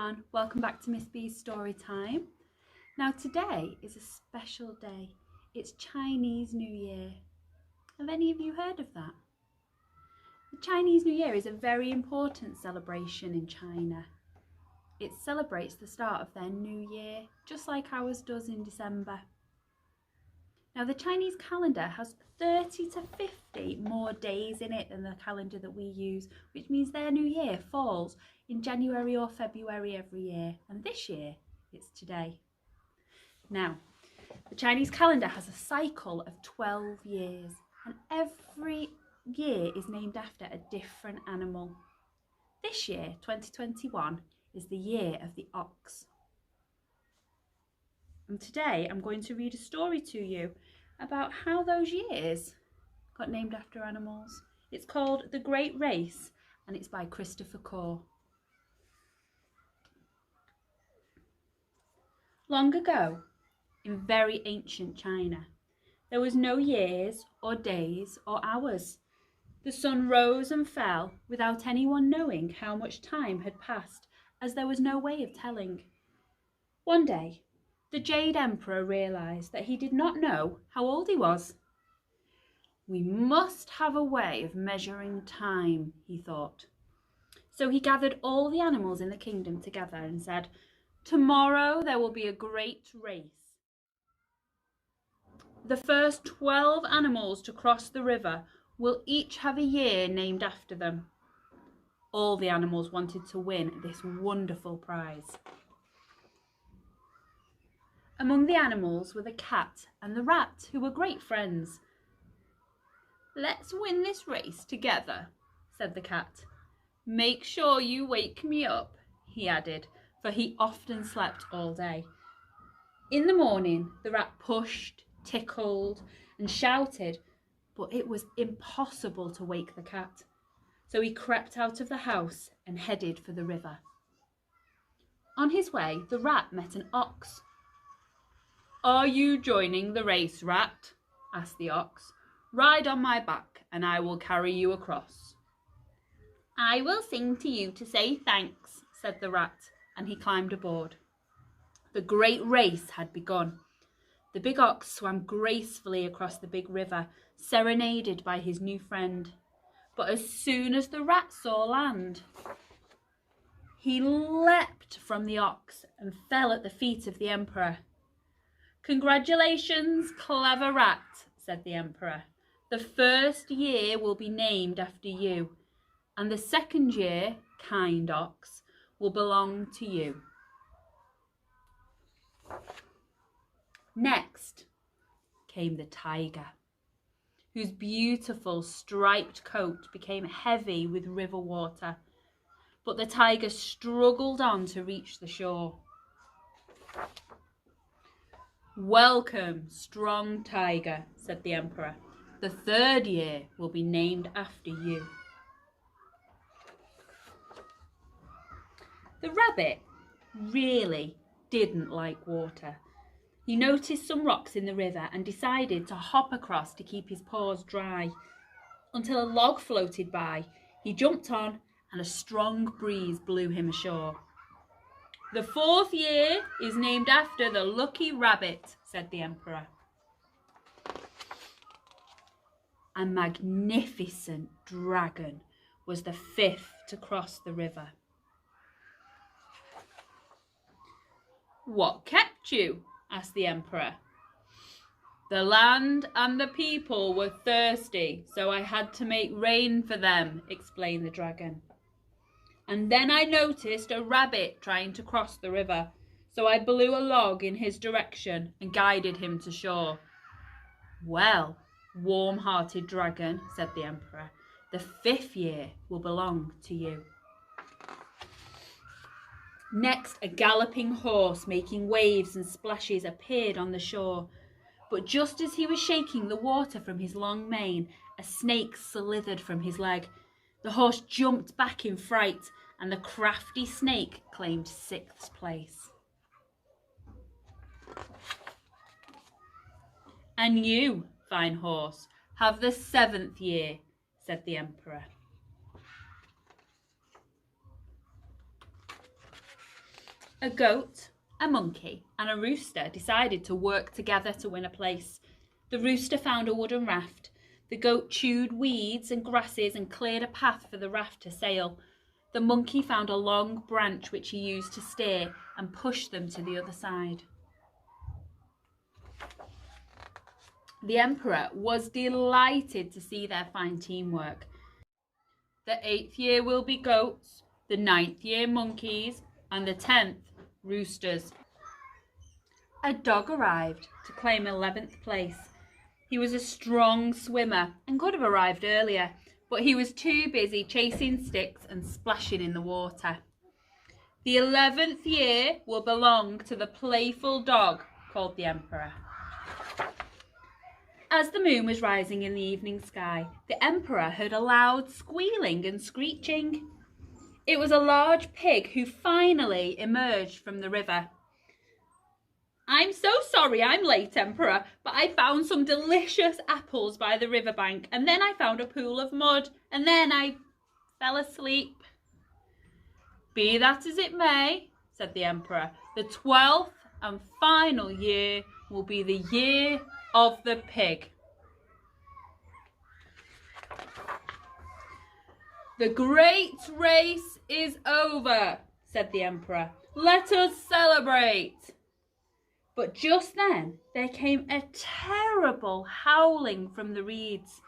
everyone, welcome back to Miss B's story time. Now today is a special day. It's Chinese New Year. Have any of you heard of that? The Chinese New Year is a very important celebration in China. It celebrates the start of their new year, just like ours does in December. Now the Chinese calendar has 30 to 50 more days in it than the calendar that we use, which means their new year falls in January or February every year, and this year it's today. Now, the Chinese calendar has a cycle of 12 years, and every year is named after a different animal. This year, 2021, is the year of the ox. And today I'm going to read a story to you about how those years got named after animals. It's called The Great Race, and it's by Christopher Corr. Long ago, in very ancient China, there was no years or days or hours. The sun rose and fell without anyone knowing how much time had passed, as there was no way of telling. One day, the Jade Emperor realised that he did not know how old he was. We must have a way of measuring time, he thought. So he gathered all the animals in the kingdom together and said, "Tomorrow there will be a great race. The first 12 animals to cross the river will each have a year named after them." All the animals wanted to win this wonderful prize. Among the animals were the cat and the rat, who were great friends. "Let's win this race together," said the cat. "Make sure you wake me up," he added, for he often slept all day. In the morning, the rat pushed, tickled, and shouted, but it was impossible to wake the cat. So he crept out of the house and headed for the river. On his way, the rat met an ox. "Are you joining the race, rat?" asked the ox. "Ride on my back and I will carry you across." "I will sing to you to say thanks," said the rat, and he climbed aboard. The great race had begun. The big ox swam gracefully across the big river, serenaded by his new friend. But as soon as the rat saw land, he leapt from the ox and fell at the feet of the emperor. "Congratulations, clever rat," said the emperor. "The first year will be named after you, and the second year, kind ox, will belong to you." Next came the tiger, whose beautiful striped coat became heavy with river water, but the tiger struggled on to reach the shore. "Welcome, strong tiger," said the emperor. "The third year will be named after you." The rabbit really didn't like water. He noticed some rocks in the river and decided to hop across to keep his paws dry. Until a log floated by, he jumped on and a strong breeze blew him ashore. "The fourth year is named after the lucky rabbit," said the emperor. A magnificent dragon was the fifth to cross the river. "What kept you?" asked the emperor. "The land and the people were thirsty, so I had to make rain for them," explained the dragon. "And then I noticed a rabbit trying to cross the river, so I blew a log in his direction and guided him to shore." "Well, warm-hearted dragon," said the emperor, "the fifth year will belong to you." Next, a galloping horse making waves and splashes appeared on the shore. But just as he was shaking the water from his long mane, a snake slithered from his leg. The horse jumped back in fright, and the crafty snake claimed sixth place. "And you, fine horse, have the seventh year," said the emperor. A goat, a monkey, and a rooster decided to work together to win a place. The rooster found a wooden raft. The goat chewed weeds and grasses and cleared a path for the raft to sail. The monkey found a long branch which he used to steer and push them to the other side. The emperor was delighted to see their fine teamwork. The 8th year will be goats, the 9th year monkeys, and the 10th roosters. A dog arrived to claim 11th place. He was a strong swimmer and could have arrived earlier, but he was too busy chasing sticks and splashing in the water. The 11th year will belong to the playful dog, called the emperor. As the moon was rising in the evening sky, the emperor heard a loud squealing and screeching. It was a large pig who finally emerged from the river. "I'm so sorry I'm late, Emperor, but I found some delicious apples by the riverbank, and then I found a pool of mud, and then I fell asleep." "Be that as it may," said the emperor, "the 12th and final year will be the year of the pig." "The great race is over," said the emperor. "Let us celebrate." But just then there came a terrible howling from the reeds.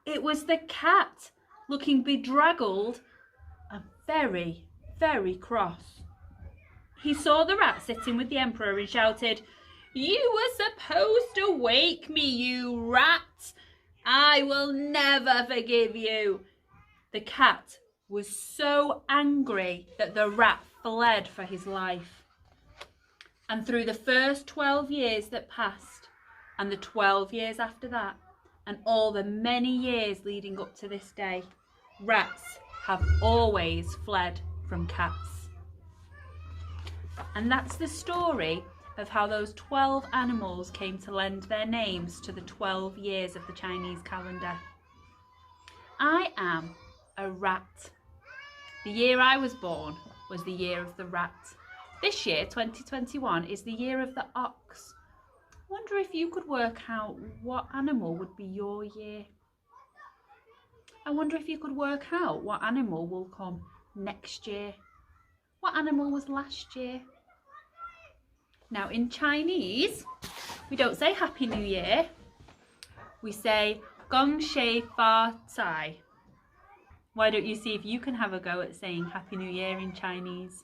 It was the cat, looking bedraggled and very, very cross. He saw the rat sitting with the emperor and shouted, "You were supposed to wake me, you rat! I will never forgive you." The cat was so angry that the rat fled for his life. And through the first 12 years that passed, and the 12 years after that, and all the many years leading up to this day, rats have always fled from cats. And that's the story of how those 12 animals came to lend their names to the 12 years of the Chinese calendar. I am a rat. The year I was born was the year of the rat. This year, 2021, is the year of the ox. I wonder if you could work out what animal would be your year. I wonder if you could work out what animal will come next year. What animal was last year? Now in Chinese, we don't say Happy New Year. We say Gong Xi Fa Cai. Why don't you see if you can have a go at saying Happy New Year in Chinese?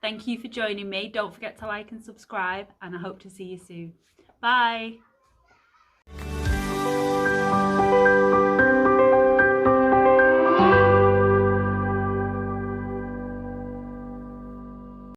Thank you for joining me. Don't forget to like and subscribe, and I hope to see you soon. Bye.